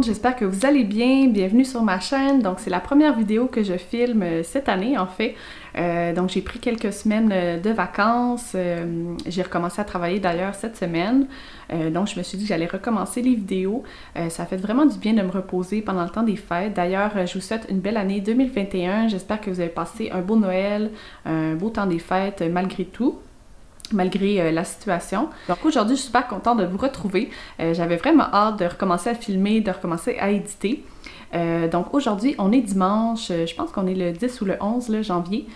J'espère que vous allez bien, bienvenue sur ma chaîne. Donc c'est la première vidéo que je filme cette année en fait. Donc j'ai pris quelques semaines de vacances, j'ai recommencé à travailler d'ailleurs cette semaine. Donc je me suis dit que j'allais recommencer les vidéos. Ça fait vraiment du bien de me reposer pendant le temps des fêtes. D'ailleurs je vous souhaite une belle année 2021, j'espère que vous avez passé un beau Noël, un beau temps des fêtes malgré tout. Malgré la situation. Donc aujourd'hui, je suis super contente de vous retrouver. J'avais vraiment hâte de recommencer à filmer, de recommencer à éditer. Donc aujourd'hui, on est dimanche, je pense qu'on est le 10 ou le 11 janvier.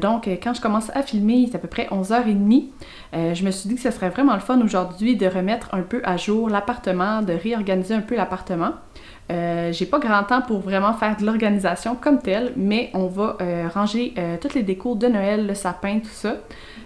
Donc quand je commence à filmer, c'est à peu près 11h30. Je me suis dit que ce serait vraiment le fun aujourd'hui de remettre un peu à jour l'appartement, de réorganiser un peu l'appartement. J'ai pas grand temps pour vraiment faire de l'organisation comme telle, mais on va ranger toutes les décos de Noël, le sapin, tout ça.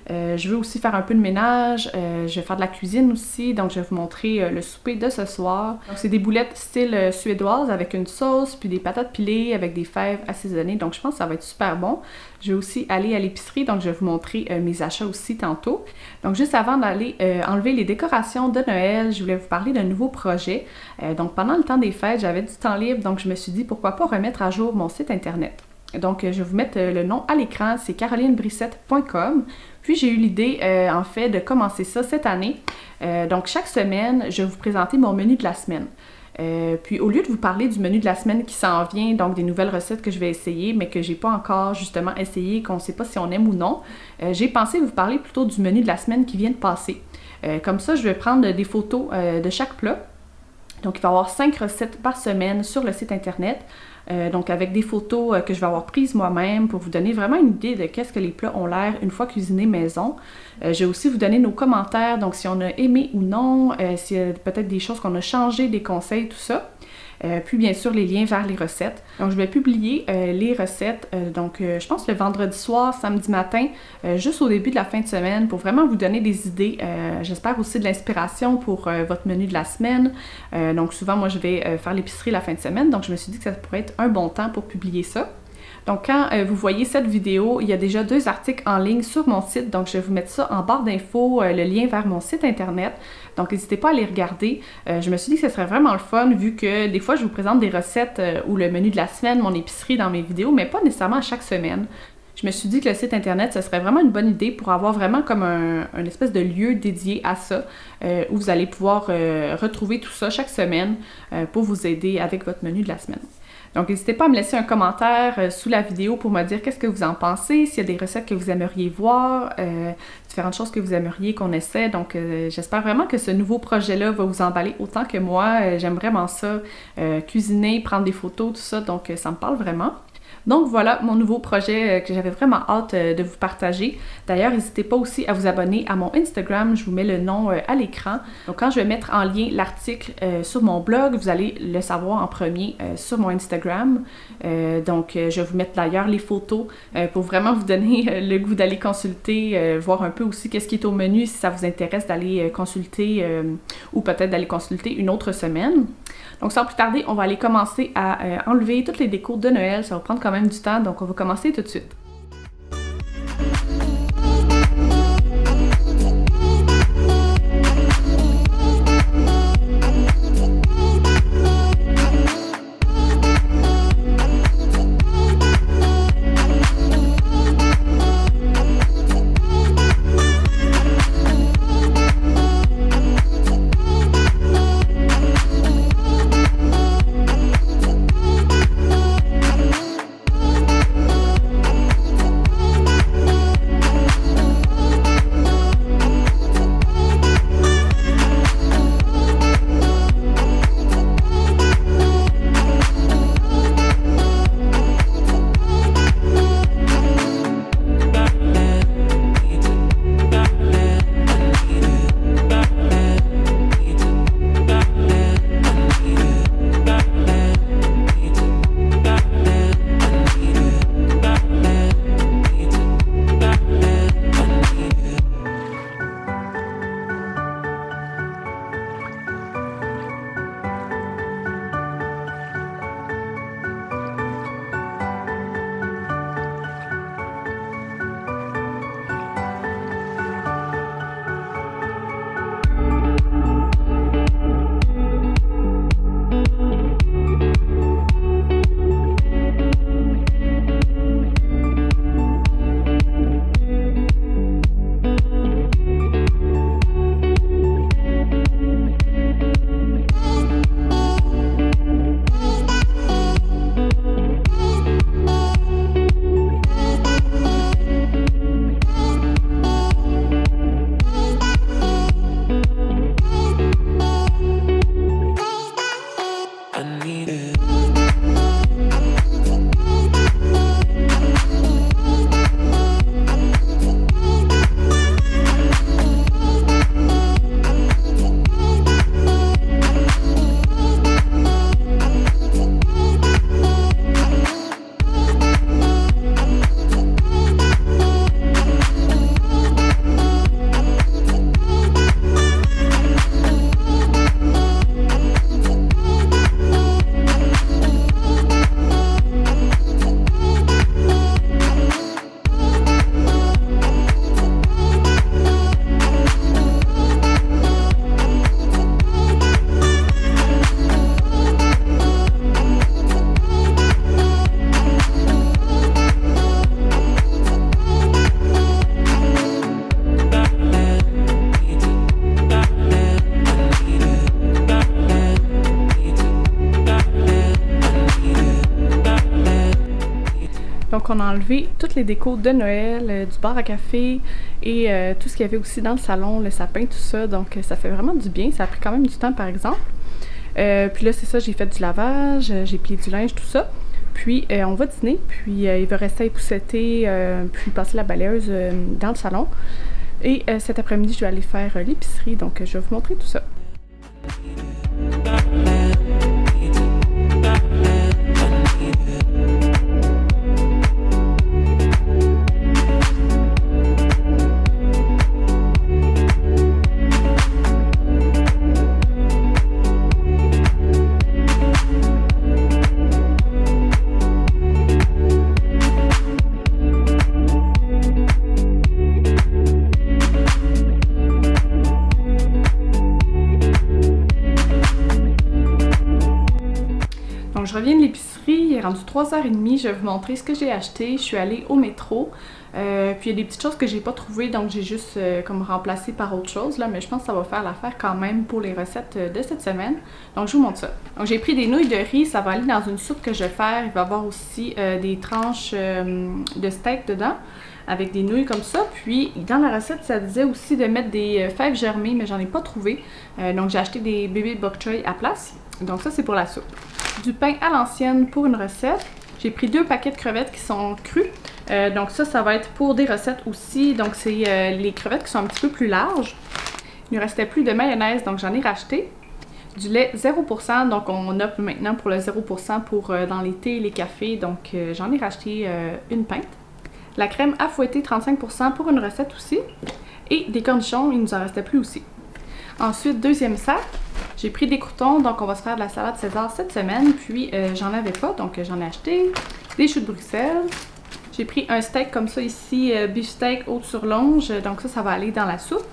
Je veux aussi faire un peu de ménage, je vais faire de la cuisine aussi, donc je vais vous montrer le souper de ce soir. Donc c'est des boulettes style suédoise avec une sauce, puis des patates pilées avec des fèves assaisonnées, donc je pense que ça va être super bon. Je vais aussi aller à l'épicerie, donc je vais vous montrer mes achats aussi tantôt. Donc juste avant d'aller enlever les décorations de Noël, je voulais vous parler d'un nouveau projet. Donc pendant le temps des fêtes, j'avais du temps libre, donc je me suis dit pourquoi pas remettre à jour mon site internet. Donc je vais vous mettre le nom à l'écran, c'est carolinebrissette.com. Puis j'ai eu l'idée en fait de commencer ça cette année. Donc chaque semaine, je vais vous présenter mon menu de la semaine. Puis au lieu de vous parler du menu de la semaine qui s'en vient, donc des nouvelles recettes que je vais essayer, mais que j'ai pas encore justement essayé, qu'on sait pas si on aime ou non, j'ai pensé vous parler plutôt du menu de la semaine qui vient de passer. Comme ça, je vais prendre des photos de chaque plat. Donc il va y avoir 5 recettes par semaine sur le site internet. Donc avec des photos que je vais avoir prises moi-même pour vous donner vraiment une idée de qu'est-ce que les plats ont l'air une fois cuisinés maison. Je vais aussi vous donner nos commentaires, donc si on a aimé ou non, s'il y a peut-être des choses qu'on a changées, des conseils, tout ça. Puis bien sûr les liens vers les recettes. Donc je vais publier les recettes, je pense le vendredi soir, samedi matin, juste au début de la fin de semaine pour vraiment vous donner des idées. J'espère aussi de l'inspiration pour votre menu de la semaine. Donc souvent moi je vais faire l'épicerie la fin de semaine, donc je me suis dit que ça pourrait être un bon temps pour publier ça. Donc quand vous voyez cette vidéo, il y a déjà 2 articles en ligne sur mon site, donc je vais vous mettre ça en barre d'infos, le lien vers mon site internet. Donc n'hésitez pas à les regarder. Je me suis dit que ce serait vraiment le fun vu que des fois je vous présente des recettes ou le menu de la semaine, mon épicerie dans mes vidéos, mais pas nécessairement à chaque semaine. Je me suis dit que le site internet, ce serait vraiment une bonne idée pour avoir vraiment comme un espèce de lieu dédié à ça, où vous allez pouvoir retrouver tout ça chaque semaine pour vous aider avec votre menu de la semaine. Donc n'hésitez pas à me laisser un commentaire sous la vidéo pour me dire qu'est-ce que vous en pensez, s'il y a des recettes que vous aimeriez voir, différentes choses que vous aimeriez qu'on essaie. Donc j'espère vraiment que ce nouveau projet-là va vous emballer autant que moi. J'aime vraiment ça, cuisiner, prendre des photos, tout ça, donc ça me parle vraiment. Donc voilà mon nouveau projet que j'avais vraiment hâte de vous partager. D'ailleurs, n'hésitez pas aussi à vous abonner à mon Instagram, je vous mets le nom à l'écran. Donc quand je vais mettre en lien l'article sur mon blog, vous allez le savoir en premier sur mon Instagram. Je vais vous mettre d'ailleurs les photos pour vraiment vous donner le goût d'aller consulter, voir un peu aussi qu'est-ce qui est au menu si ça vous intéresse d'aller consulter ou peut-être d'aller consulter une autre semaine. Donc sans plus tarder, on va aller commencer à enlever toutes les décos de Noël. Ça va prendre quand même du temps, donc on va commencer tout de suite. Donc on a enlevé toutes les décos de Noël, du bar à café et tout ce qu'il y avait aussi dans le salon, le sapin, tout ça. Donc ça fait vraiment du bien. Ça a pris quand même du temps par exemple. Puis là c'est ça, j'ai fait du lavage, j'ai plié du linge, tout ça. Puis on va dîner, puis il va rester à épousseter, puis passer la balayeuse dans le salon. Et cet après-midi, je vais aller faire l'épicerie, donc je vais vous montrer tout ça. Donc je reviens de l'épicerie, il est rendu 3h30, je vais vous montrer ce que j'ai acheté. Je suis allée au métro, puis il y a des petites choses que j'ai pas trouvées, donc j'ai juste comme remplacé par autre chose, là, mais je pense que ça va faire l'affaire quand même pour les recettes de cette semaine. Donc je vous montre ça. Donc j'ai pris des nouilles de riz, ça va aller dans une soupe que je vais faire. Il va y avoir aussi des tranches de steak dedans, avec des nouilles comme ça. Puis dans la recette, ça disait aussi de mettre des fèves germées, mais j'en ai pas trouvé. Donc j'ai acheté des bébés bok choy à place. Donc ça c'est pour la soupe. Du pain à l'ancienne pour une recette. J'ai pris 2 paquets de crevettes qui sont crues. Donc ça va être pour des recettes aussi. Donc c'est les crevettes qui sont un petit peu plus larges. Il ne restait plus de mayonnaise, donc j'en ai racheté. Du lait 0%, donc on opte maintenant pour le 0% pour dans les thés et les cafés. Donc j'en ai racheté une pinte. La crème à fouetter 35% pour une recette aussi. Et des cornichons, il nous en restait plus aussi. Ensuite, deuxième sac. J'ai pris des croûtons, donc on va se faire de la salade César cette semaine, puis j'en avais pas, donc j'en ai acheté. Des choux de Bruxelles. J'ai pris un steak comme ça ici, beef steak haute sur longe, donc ça va aller dans la soupe.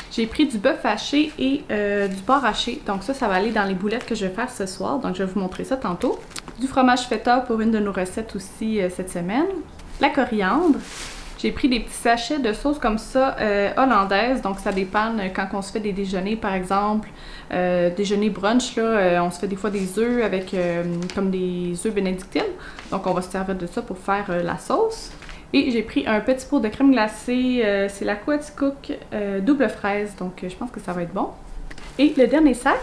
J'ai pris du bœuf haché et du porc haché, donc ça va aller dans les boulettes que je vais faire ce soir, donc je vais vous montrer ça tantôt. Du fromage feta pour une de nos recettes aussi cette semaine. La coriandre. J'ai pris des petits sachets de sauce comme ça, hollandaise, donc ça dépanne quand on se fait des déjeuners par exemple, déjeuner brunch là, on se fait des fois des œufs avec comme des œufs bénédictines, donc on va se servir de ça pour faire la sauce. Et j'ai pris un petit pot de crème glacée, c'est la Coaticook double fraise, donc je pense que ça va être bon. Et le dernier sac,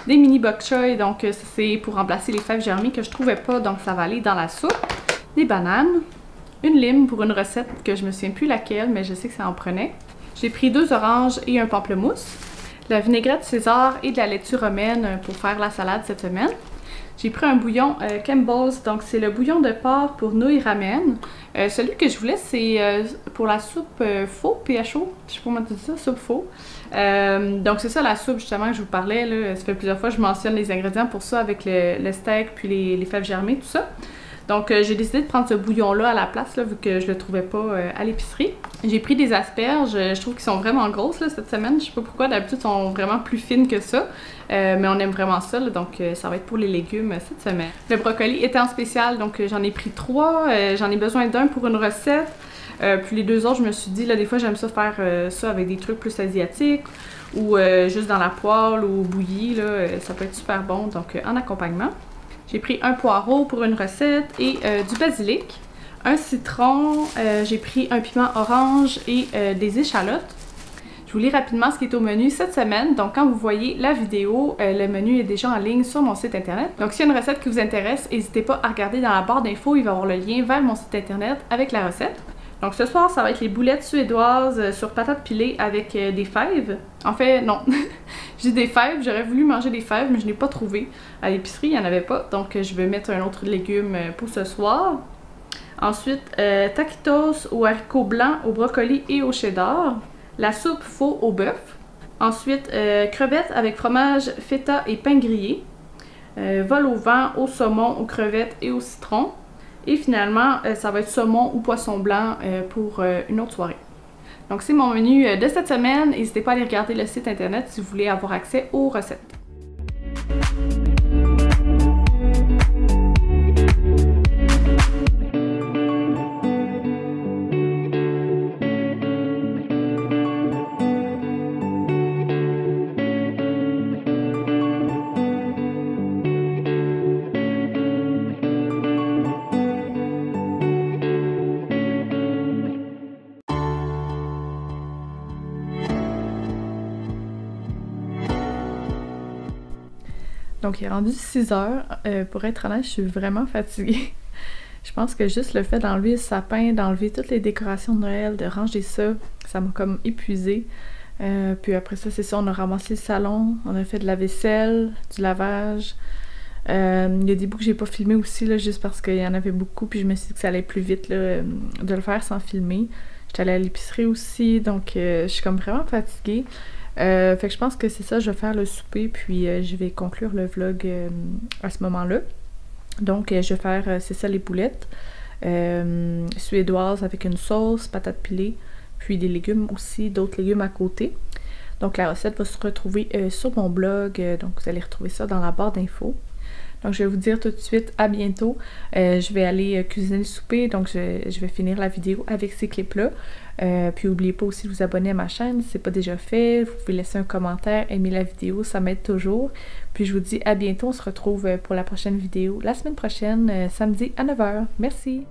des mini bok choy, donc c'est pour remplacer les fèves germées que je trouvais pas, donc ça va aller dans la soupe. Des bananes. Une lime pour une recette que je me souviens plus laquelle, mais je sais que ça en prenait. J'ai pris 2 oranges et un pamplemousse. La vinaigrette César et de la laitue romaine pour faire la salade cette semaine. J'ai pris un bouillon Campbell's, donc c'est le bouillon de porc pour nouilles ramen. Celui que je voulais, c'est pour la soupe faux, PHO, je sais pas comment tu dis ça, soupe faux. Donc c'est ça la soupe justement que je vous parlais, là. Ça fait plusieurs fois que je mentionne les ingrédients pour ça avec le steak puis les fèves germées, tout ça. Donc j'ai décidé de prendre ce bouillon-là à la place, là, vu que je le trouvais pas à l'épicerie. J'ai pris des asperges, je trouve qu'ils sont vraiment grosses là, cette semaine. Je sais pas pourquoi, d'habitude ils sont vraiment plus fines que ça. Mais on aime vraiment ça, là, donc ça va être pour les légumes cette semaine. Le brocoli était en spécial, donc j'en ai pris 3. J'en ai besoin d'un pour une recette. Puis les 2 autres, je me suis dit, là, des fois j'aime ça faire ça avec des trucs plus asiatiques. Ou juste dans la poêle ou bouilli, là, ça peut être super bon, donc en accompagnement. J'ai pris un poireau pour une recette et du basilic, un citron, j'ai pris un piment orange et des échalotes. Je vous lis rapidement ce qui est au menu cette semaine. Donc quand vous voyez la vidéo, le menu est déjà en ligne sur mon site internet. Donc s'il y a une recette qui vous intéresse, n'hésitez pas à regarder dans la barre d'infos, il va y avoir le lien vers mon site internet avec la recette. Donc ce soir, ça va être les boulettes suédoises sur patates pilées avec des fèves. En fait, non. J'ai des fèves, j'aurais voulu manger des fèves, mais je n'ai pas trouvé. À l'épicerie, il n'y en avait pas, donc je vais mettre un autre légume pour ce soir. Ensuite, taquitos aux haricots blancs, au brocoli et au cheddar. La soupe faux au bœuf. Ensuite, crevettes avec fromage feta et pain grillé. Vol au vent, au saumon, aux crevettes et au citron. Et finalement, ça va être saumon ou poisson blanc pour une autre soirée. Donc c'est mon menu de cette semaine. N'hésitez pas à aller regarder le site internet si vous voulez avoir accès aux recettes. Donc il est rendu 6 heures. Pour être honnête, je suis vraiment fatiguée. Je pense que juste le fait d'enlever le sapin, d'enlever toutes les décorations de Noël, de ranger ça, ça m'a comme épuisée. Puis après ça, c'est ça, on a ramassé le salon, on a fait de la vaisselle, du lavage. Il y a des bouts que j'ai pas filmés aussi, là, juste parce qu'il y en avait beaucoup, puis je me suis dit que ça allait plus vite là, de le faire sans filmer. J'étais allée à l'épicerie aussi, donc je suis comme vraiment fatiguée. Fait que je pense que c'est ça, je vais faire le souper, puis je vais conclure le vlog à ce moment-là. Donc je vais faire, c'est ça, les boulettes suédoises avec une sauce, patates pilées, puis des légumes aussi, d'autres légumes à côté. Donc la recette va se retrouver sur mon blog, donc vous allez retrouver ça dans la barre d'infos. Donc je vais vous dire tout de suite à bientôt. Je vais aller cuisiner le souper, donc je vais finir la vidéo avec ces clips-là. Puis n'oubliez pas aussi de vous abonner à ma chaîne si ce n'est pas déjà fait. Vous pouvez laisser un commentaire, aimer la vidéo, ça m'aide toujours. Puis je vous dis à bientôt, on se retrouve pour la prochaine vidéo la semaine prochaine, samedi à 9 h. Merci!